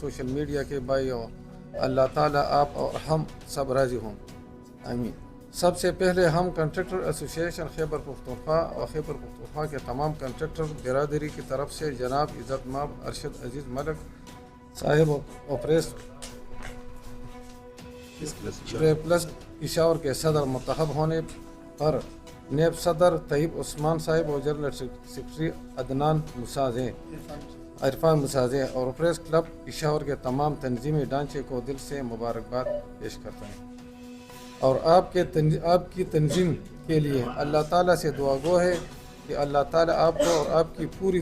Social media کے بھائیوں، اللہ تعالیٰ آپ اور ہم سب راضی ہوں، آمین۔ سب سے پہلے ہم کنٹریکٹر ایسوسی ایشن خیبر پختونخوا اور خیبر پختونخوا کے تمام کنٹریکٹر برادری کی طرف سے جناب عزت مآب ارشد عزیز ملک صاحب اور پریس پلس پشاور کے صدر منتخب ہونے پر نیب صدر طیب عثمان صاحب اور جنرل سیکرٹری عرفان مسازے اور پریس کلب پشاور کے تمام تنظیمی ڈھانچے کو دل سے مبارکباد پیش کرتا ہوں، اور آپ کی تنظیم کے لیے اللہ تعالیٰ سے دعا گو ہے کہ اللہ تعالیٰ آپ کو اور آپ کی پوری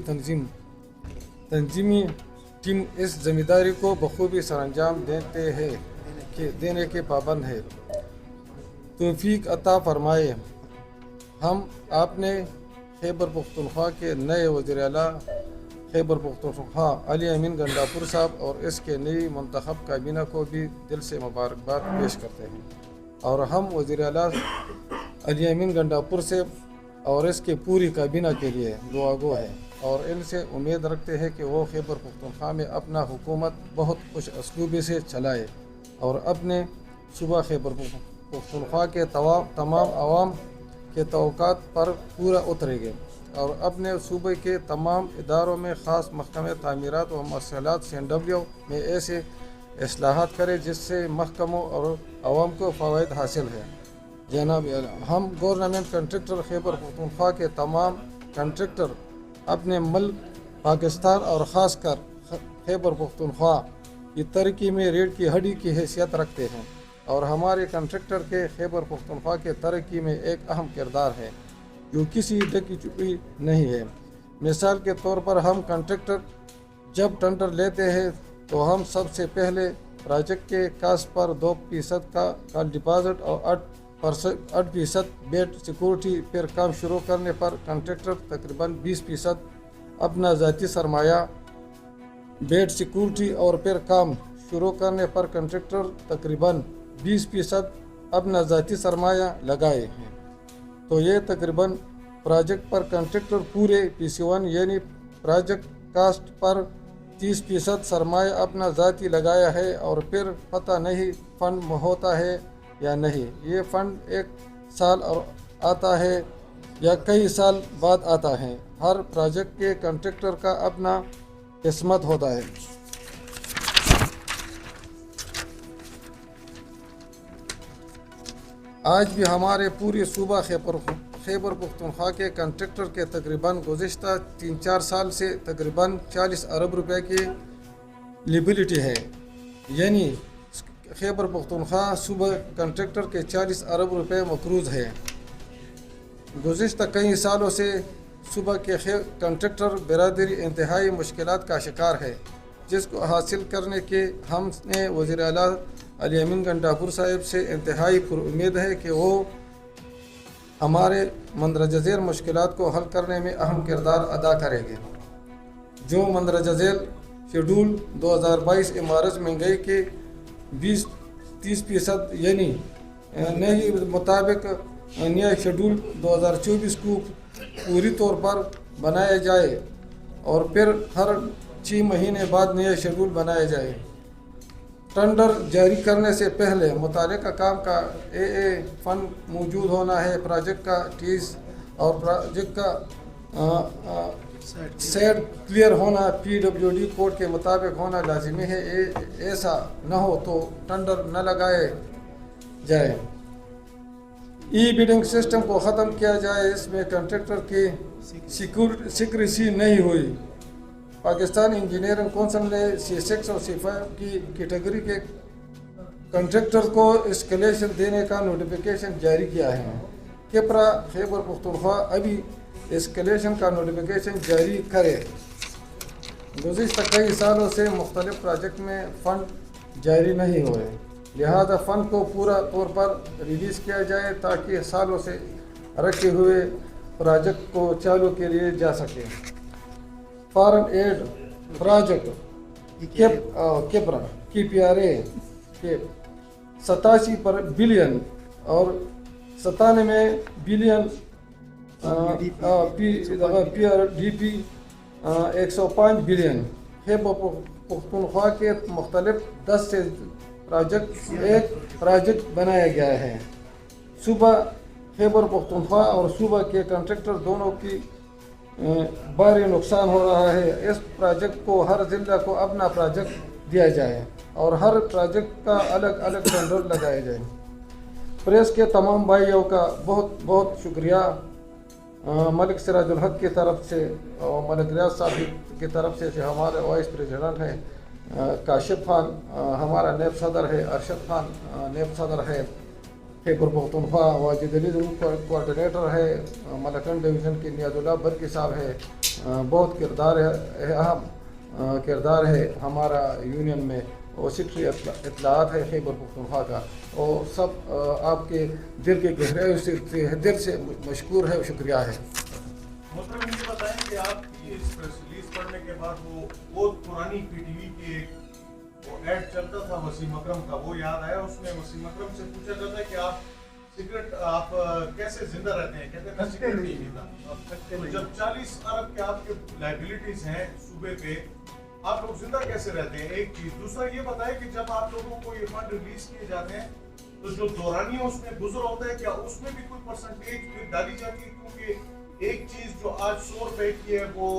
تنظیمی ٹیم اس ذمہ داری کو بخوبی سر انجام دینے کے پابند ہے، توفیق عطا فرمائے۔ ہم آپ نے خیبر پختونخوا کے نئے وزیر اعلیٰ خیبر پختونخوا علی امین گنڈاپور صاحب اور اس کے نئی منتخب کابینہ کو بھی دل سے مبارکباد پیش کرتے ہیں، اور ہم وزیر اعلیٰ علی امین گنڈاپور سے اور اس کے پوری کابینہ کے لیے دعا گو ہے اور ان سے امید رکھتے ہیں کہ وہ خیبر پختونخوا میں اپنا حکومت بہت خوش اسلوبی سے چلائے اور اپنے صوبہ خیبر پختونخوا کے تمام عوام کے توقعات پر پورا اترے گے اور اپنے صوبے کے تمام اداروں میں خاص محکمہ تعمیرات و مرسلات CNW میں ایسے اصلاحات کرے جس سے محکموں اور عوام کو فوائد حاصل ہے۔ جناب ہم گورنمنٹ کنٹریکٹر خیبر پختونخوا کے تمام کنٹریکٹر اپنے ملک پاکستان اور خاص کر خیبر پختونخوا کی ترقی میں ریڑھ کی ہڈی کی حیثیت رکھتے ہیں، اور ہمارے کنٹریکٹر کے خیبر پختونخوا کے ترقی میں ایک اہم کردار ہے جو کسی ڈکی چپی نہیں ہے۔ مثال کے طور پر ہم کنٹریکٹر جب ٹینڈر لیتے ہیں تو ہم سب سے پہلے پروجیکٹ کے کاسٹ پر 2% کا ڈپازٹ اور 8% بیڈ سیکورٹی پر کام شروع کرنے پر کنٹریکٹر تقریباً 20% اپنا ذاتی سرمایہ، بیڈ سیکورٹی اور پھر کام شروع کرنے پر کنٹریکٹر تقریباً 20% اپنا ذاتی سرمایہ لگائے ہیں، تو یہ تقریباً پروجیکٹ پر کنٹریکٹر پورے PC1 یعنی پروجیکٹ کاسٹ پر 30% سرمایہ اپنا ذاتی لگایا ہے، اور پھر پتہ نہیں فنڈ ہوتا ہے یا نہیں۔ یہ فنڈ ایک سال اور آتا ہے یا کئی سال بعد آتا ہے، ہر پروجیکٹ کے کنٹریکٹر کا اپنا قسمت ہوتا ہے۔ آج بھی ہمارے پورے صوبہ خیبر پختونخوا کے کنٹریکٹر کے تقریباً گزشتہ 3-4 سال سے تقریباً 40 ارب روپے کی لیبلٹی ہے، یعنی خیبر پختونخوا صوبہ کنٹریکٹر کے 40 ارب روپے مقروض ہے۔ گزشتہ کئی سالوں سے صوبہ کے کنٹریکٹر برادری انتہائی مشکلات کا شکار ہے، جس کو حاصل کرنے کے ہم نے وزیر اعلیٰ علی امین گنڈاپور صاحب سے انتہائی پر امید ہے کہ وہ ہمارے مندرجہ ذیل مشکلات کو حل کرنے میں اہم کردار ادا کریں گے۔ جو مندرجہ ذیل شیڈول 2022 عمارت مہنگائی کے 30% یعنی نئے مطابق نیا شیڈول 2024 کو پوری طور پر بنایا جائے اور پھر ہر 6 مہینے بعد نیا شیڈول بنایا جائے۔ ٹینڈر جاری کرنے سے پہلے متعلقہ کام کا فنڈ موجود ہونا ہے، پروجیکٹ کا ٹیز اور پروجیکٹ کا سیٹ کلیئر ہونا PWD کوڈ کے مطابق ہونا لازمی ہے، ایسا نہ ہو تو ٹینڈر نہ لگائے جائے۔ بڈنگ سسٹم کو ختم کیا جائے، اس میں کنٹریکٹر کی سیکریسی نہیں ہوئی۔ پاکستان انجینئرنگ کونسل نے C6 اور C5 کی کیٹیگری کے کنٹریکٹر کو اسکیلیشن دینے کا نوٹیفیکیشن جاری کیا ہے۔ کپرا خیبر پختونخوا ابھی اسکیلیشن کا نوٹیفیکیشن جاری کرے۔ گزشتہ کئی سالوں سے مختلف پروجیکٹ میں فنڈ جاری نہیں ہوئے، لہذا فنڈ کو پورا طور پر ریلیز کیا جائے تاکہ سالوں سے رکھے ہوئے پروجیکٹ کو چالو کے لیے جا سکے۔ فارن ایڈ پروجیکٹ کپرا KPRA کے 87 بلین اور 97 billion PRDP 105 billion Khyber Pakhtunkhwa کے مختلف 10 سے پروجیکٹ ایک پروجیکٹ بنایا گیا ہے. صوبہ خیبر پختونخوا اور صوبہ کے کنٹریکٹر دونوں کی بھاری نقصان ہو رہا ہے. اس پروجیکٹ کو ہر ضلع کو اپنا پروجیکٹ دیا جائے اور ہر پروجیکٹ کا الگ الگ ٹینڈر لگائے جائے. پریس کے تمام بھائیوں کا بہت بہت شکریہ. ملک سراج الحق کی طرف سے اور ملک ریاض صاحب کی طرف سے ہمارے وائس پریزیڈنٹ ہیں کاشف خان, ہمارا نیب صدر ہے ارشد خان, نیب صدر ہے خیبر پختونخوا, واجد علی کوآرڈینیٹر ہے ملکن ڈویژن کی, نیاز اللہ برکی صاحب ہے. بہت اہم کردار ہے ہمارا یونین میں, اور سیکرٹری اطلاعات ہے خیبر پختونخوا کا. اور سب آپ کے دل کے گہرائی سے دل سے مشکور ہے, شکریہ ہے. محترم مجھے بتائیں کہ آپ کی اس پریس ریلیز پڑھنے کے بعد وہ بہت پرانی پی ٹی وی کی وہ ایڈ چلتا تھا وسیم اکرم کا, وہ یاد آیا. اس میں وسیم اکرم سے پوچھا جاتا ہے کہ آپ کیسے زندہ رہتے ہیں, کہتے ہیں سیکرٹ نہیں تھا. جب 40 ارب کے آپ کے لائبلٹیز ہیں صوبے پہ, آپ لوگ زندہ کیسے رہتے ہیں؟ ایک چیز. دوسرا یہ بتائیں کہ جب آپ لوگوں کو یہ فنڈ ریلیز کیے جاتے ہیں تو جو دورانیہ اس میں گزر ہوتا ہے, کیا اس میں بھی کوئی پرسنٹیج ڈالی جاتی ہے؟ کیونکہ ایک چیز جو آج 100 روپے کی ہے وہ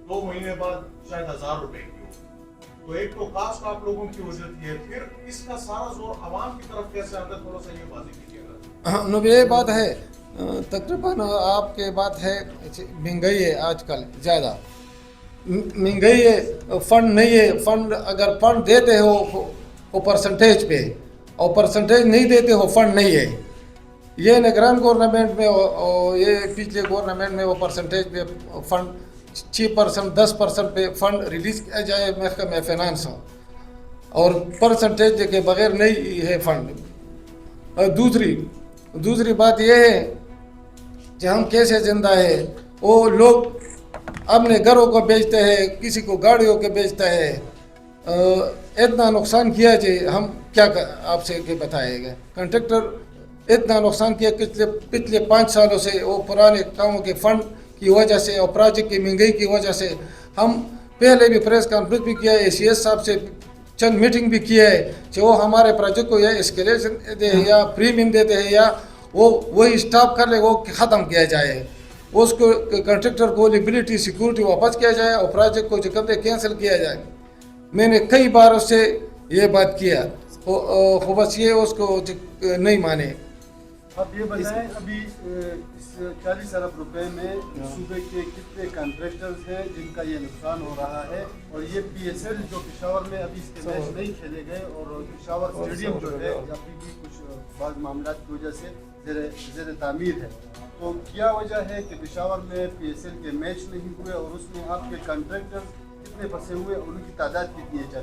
2 مہینے بعد شاید 1000 روپے کی ہو. تو ایک تو کاسٹ آپ لوگوں کی ہو جاتی ہے, پھر اس کا سارا زور عوام کی طرف کیسے آتا ہے؟ تھوڑا سا یہ واضح کیجیے گا. نو یہ بات ہے, تقریباً آپ کے بات ہے مہنگائی ہے آج کل زیادہ, مہنگائی ہے, فنڈ نہیں ہے. فنڈ اگر فنڈ دیتے ہو وہ پرسنٹیج پہ, اور پرسنٹیج نہیں دیتے ہو فنڈ نہیں ہے. یہ نگران گورنمنٹ میں اور یہ پچھلے گورنمنٹ میں وہ پرسنٹیج پہ فنڈ 6% 10% پہ فنڈ ریلیز کیا جائے محکمہ فائنانس, اور پرسنٹیج کے بغیر نہیں ہے فنڈ. دوسری بات یہ ہے کہ ہم کیسے زندہ ہے. وہ لوگ اپنے گھروں کو بیچتے ہیں, کسی کو گاڑیوں کے بیچتا ہے. اتنا نقصان کیا کہ ہم کیا آپ سے بتائے گا. کنٹریکٹر اتنا نقصان کیا پچھلے 5 سالوں سے, وہ پرانے کاموں کے فنڈ کی وجہ سے اور پروجیکٹ کی مہنگائی کی وجہ سے. ہم پہلے بھی پریس کانفرنس بھی کیا ہے, ACS صاحب سے چند میٹنگ بھی کیا ہے کہ وہ ہمارے پروجیکٹ کو یا اسکیلیشن دے یا پریمیم دیتے ہیں یا وہی اسٹاپ کر لے, وہ ختم کیا جائے. اس کو کنٹریکٹر کو لیبلٹی سیکورٹی واپس کیا جائے اور پروجیکٹ کو جو قبل کینسل کیا جائے. میں نے کئی بار اس سے یہ بات کیا, بس یہ اس کو نہیں مانے. آپ یہ بتائیں ابھی اس 40 ارب روپے میں صوبے کے کتنے کنٹریکٹرز ہیں جن کا یہ نقصان ہو رہا ہے, اور یہ PSL جو پشاور میں ابھی اس کے میچ نہیں کھیلے گئے, اور پشاور اسٹیڈیم جو ہے ابھی بھی کچھ بعض معاملات کی وجہ سے زیر تعمیر ہے, تو کیا وجہ ہے کہ پشاور میں PSL کے میچ نہیں ہوئے, اور اس میں آپ کے کنٹریکٹرز کتنے پھنسے ہوئے, اور ان کی تعداد کتنی ہے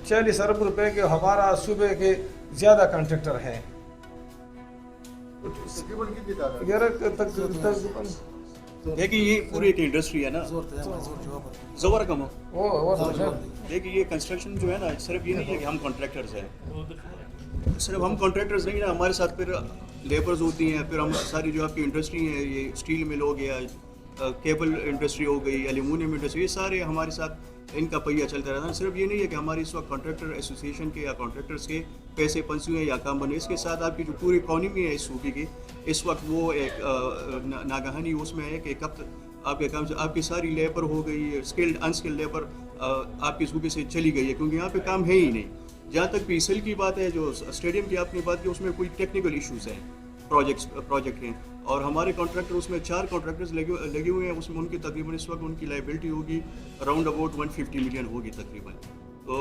40 ارب روپے کے ہمارا صوبے کے زیادہ کنٹریکٹر ہیں. تقریباً کتنی تعداد؟ دیکھیں یہ پوری ایک انڈسٹری ہے نا, زور کم ہو. دیکھیں یہ کنسٹرکشن جو ہے نا, صرف یہ نہیں ہے کہ ہم کانٹریکٹرز ہیں, صرف ہم کانٹریکٹرز نہیں نا, ہمارے ساتھ پھر لیبرز ہوتی ہیں, پھر ہم ساری جو آپ کی انڈسٹری ہیں, یہ اسٹیل مل ہو گیا, کیبل انڈسٹری ہو گئی, ایلومینیم انڈسٹری, یہ سارے ہمارے ساتھ ان کا پہیہ چلتا رہتا ہے. صرف یہ نہیں ہے کہ ہماری اس وقت کانٹریکٹر ایسوسیشن کے یا کانٹریکٹرز کے پیسے پھنسے ہوئے ہیں یا کام بنے, اس کے ساتھ آپ کی جو پوری اکانومی ہے اس صوبے کی اس وقت وہ ایک ناگہانی اس میں ہے کہ ایک وقت آپ کے کام سے آپ کی ساری لیبر ہو گئی, اسکلڈ انسکلڈ لیبر آپ کے صوبے سے چلی گئی ہے, کیونکہ یہاں پہ کام ہے ہی نہیں. جہاں تک PSL کی بات ہے, جو اسٹیڈیم کی آپ نے بات کی, اس میں کوئی ٹیکنیکل ایشوز ہیں, پروجیکٹ ہیں, اور ہمارے کانٹریکٹر اس میں 4 کانٹریکٹرز لگے ہوئے ہیں. اس میں ان کی تقریباً اس وقت ان کی لائبلٹی ہوگی اراؤنڈ اباؤٹ 150 ملین ہوگی تقریباً. تو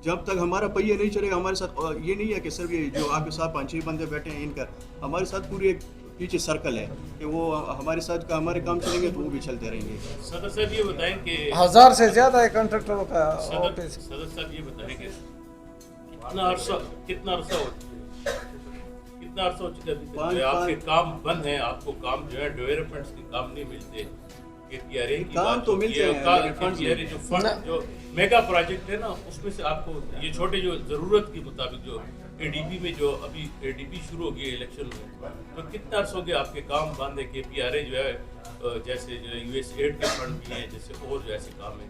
جب تک ہمارا پہیہ نہیں چلے گا, ہمارے ساتھ یہ نہیں ہے کہ صرف یہ جو آپ کے ساتھ 5-6 بندے بیٹھے ہیں ان کا, ہمارے ساتھ پوری ایک پیچھے سرکل ہے کہ وہ ہمارے ساتھ ہمارے کام چلیں گے تو وہ بھی چلتے رہیں گے. صدر صاحب یہ بتائیں کہ 1000 سے زیادہ ہے کنٹریکٹروں کا. صدر صاحب یہ بتائیں کہ کتنا عرصہ ہو چکا ہے آپ کے کام بند ہیں, آپ کو کام جو ہے ڈیولپمنٹس کے کام نہیں ملتے, کام تو ملتے ہیں, جو فنڈ جو میگا پروجیکٹ ہے نا اس میں سے آپ کو یہ چھوٹے جو ضرورت کے مطابق جو ADB میں جو ابھی ADB شروع ہو گئی ہے الیکشن میں, تو کتنا عرصہ ہو گیا آپ کے کام بند ہے کہ PRA جو ہے جیسے جو US ایڈ کے فنڈ بھی ہیں, جیسے اور جو ایسے کام ہیں,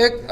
1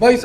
22